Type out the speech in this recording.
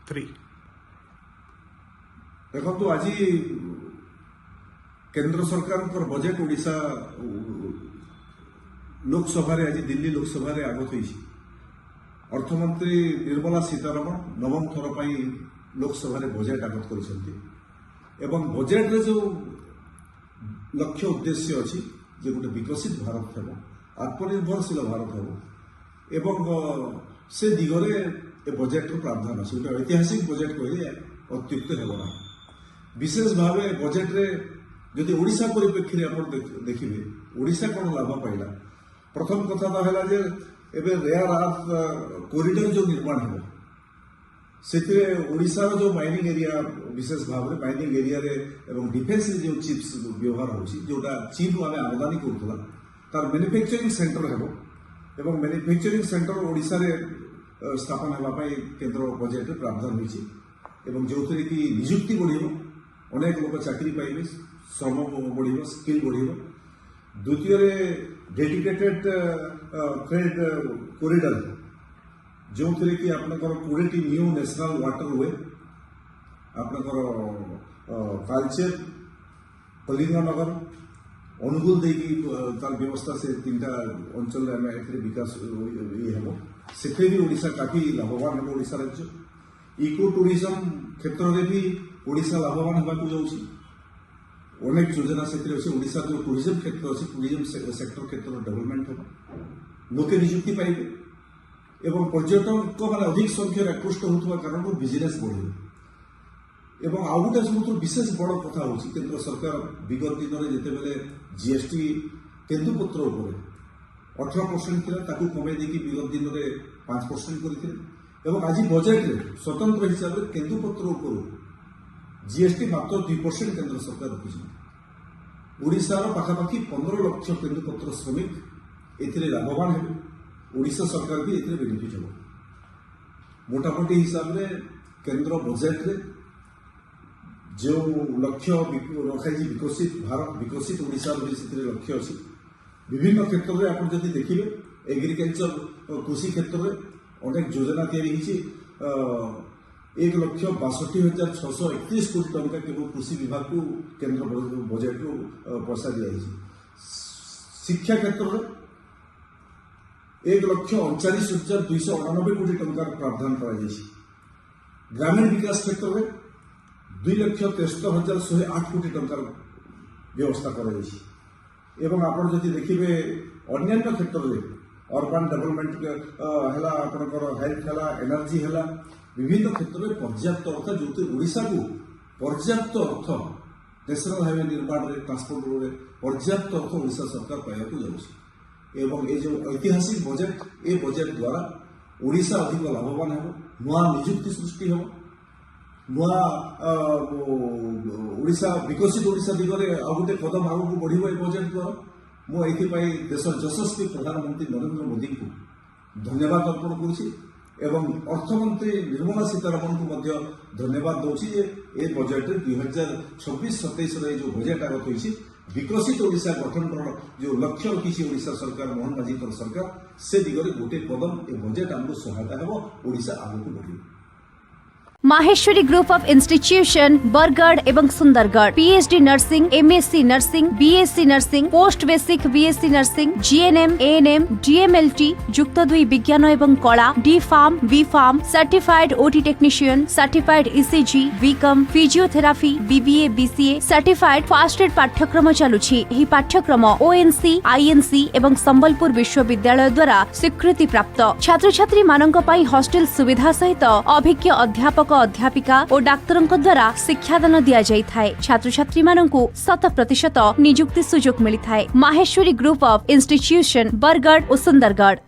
3 देखो आज केंद्र सरकार बजेट ओडिशा लोकसभा आज दिल्ली लोकसभा आगत होती अर्थमंत्री निर्मला सीतारमण नवम थर पर लोकसभा बजेट आगत कर बजेट रे जो लक्ष्य उद्देश्य अच्छी जे गोटे विकसित भारत हो आत्मनिर्भरशील भारत हो एवं से दिगरे ए बजेट प्रावधान अच्छे गोटे ऐतिहासिक बजेट कहले अत्युक्त होना विशेष भाव बजेट रे जदि ओडिशा परिप्रेक्षी आप देखिए ओडिशा कौन लाभ पाइला प्रथम कथा तो है जे एबे रेयर अर्थ कॉरिडोर जो निर्माण हो से ओडिशार जो माइनिंग एरिया विशेष भाव में माइनिंग एरिया रे एवं डिफेन्स जो चिप्स व्यवहार होची जोटा चीन आम आमदानी करूला तार मैन्युफैक्चरिंग सेंटर हेबो एवं मैन्युफैक्चरिंग सेंटर ओडिशा रे स्थापन होगा केंद्र बजेट प्रावधान होती एवं जो थी कि निजुक्ति बढ़ अनेक लोग चाकरी पाइबे श्रम बढ़ स्किल बढ़ द्वितीय डेडिकेटेड ट्रेड कॉरिडोर जो थी कि आपनकर 20 न्यू नेशनल वाटर वे आपनकर तालचेर कलिंगनगर अनुगुल देकी तार व्यवस्था से 3टा अंचल विकास ये हम से भी ओडिशा काफी लाभवान है ओडिशा राज्य इको टूरिज्म क्षेत्र में भी ओडिशा लाभवान होगा जाऊँगी अनेक योजना से ओडिशा जो टूरिज्म क्षेत्र अच्छे टूरिज्म सेक्टर क्षेत्र डेवलपमेंट हो लोके निजुक्ति पाइबे एवं पर्यटक मैंने अधिक संख्यार आकृष्ट होता कारण बिजनेस बढ़े एवं आउ गोटे सब विशेष बड़ कथा हूँ केंद्र सरकार विगत दिन में जिते जीएसटी केन्दुपत्र 18% था कमे देकी विगत दिन में 5% करते आज बजेट रे स्वतंत्र हिसाब से केन्दुपत्र जीएसटी मात्र 2% केंद्र सरकार रखी ओडिशार पाखापाखि 15 लाख केन्दुपत्र श्रमिक ए लाभवान है ओडिशा सरकार भी ए बेनिफिट हो मोटामोटी हिसाब से केंद्र बजेट रे जो लक्ष्य रखाई विकसित भारत विकसित ओडिशा भी लक्ष्य अच्छी विभिन्न क्षेत्र में आप जब देखिए एग्रिकल्चर कृषि क्षेत्र में अनेक योजना तैयारी 1,62,631 कोटी टंका केवल कृषि विभाग को केंद्र बजेट रू पैसा दिखाई शिक्षा क्षेत्र में 1,39,299 कोटी टंका प्रावधान कर ग्रामीण विकास क्षेत्र में 2,73,108 कोटी टंकार व्यवस्था कर आप देखिए अन्य क्षेत्र में अर्बन डेवलपमेंट है आपंकर हेल्थ है एनर्जी है विभिन्न क्षेत्र में पर्याप्त अर्थ जो ओडिशा को पर्याप्त अर्थ नेशनल हाईवे निर्माण में ट्रांसपोर्ट में पर्याप्त अर्थ ओडिशा सरकार पाइबा जाऊँगी ये जो ऐतिहासिक बजेट ए बजेट द्वारा ओडिशा अधिक लाभवान हो नुआ निजुक्ति सृष्टि हो नुआ ओडिशा विकसित ओडिशा दिगरे आ गोटे कदम आगू बढ़ बजेट द्वारा मुझे देश यशस्वी प्रधानमंत्री नरेंद्र मोदी को धन्यवाद अर्पण करुच्ची एवं अर्थमंत्री निर्मला सीतारमण को धन्यवाद दूसरी ए बजेट 2026-27 जो बजेट आगत होती विकसित ओडिशा गठन जो लक्ष्य रखी ओडिशा सरकार मोहन माझी सरकार से दिगरे गोटे कदम ए बजेट आमको सहायता हो ओडिशा आगू बढ़ Maheshwari group of institution Bargarh एवं Sundargarh PhD nursing MSc nursing BSc nursing post basic BSc nursing GNM ANM DMLT युक्त 2 विज्ञान एवं कला D pharm B pharm certified OT technician certified ECG BCom physiotherapy BBA BCA certified first aid पाठ्यक्रम चलुछि एही पाठ्यक्रम ओएनसी INC एवं संबलपुर विश्वविद्यालय द्वारा स्वीकृति प्राप्त छात्र छात्री मानक पई हॉस्टल सुविधा सहित अभिज्ञ अध्यापक अध्यापिका और डाक्तरंक द्वारा शिक्षादान दिया जाइथाय छात्र छात्री मानकु 100% निजुक्ति सुजोग मिलिथाय Maheshwari group of institution Bargarh और सुंदरगढ़।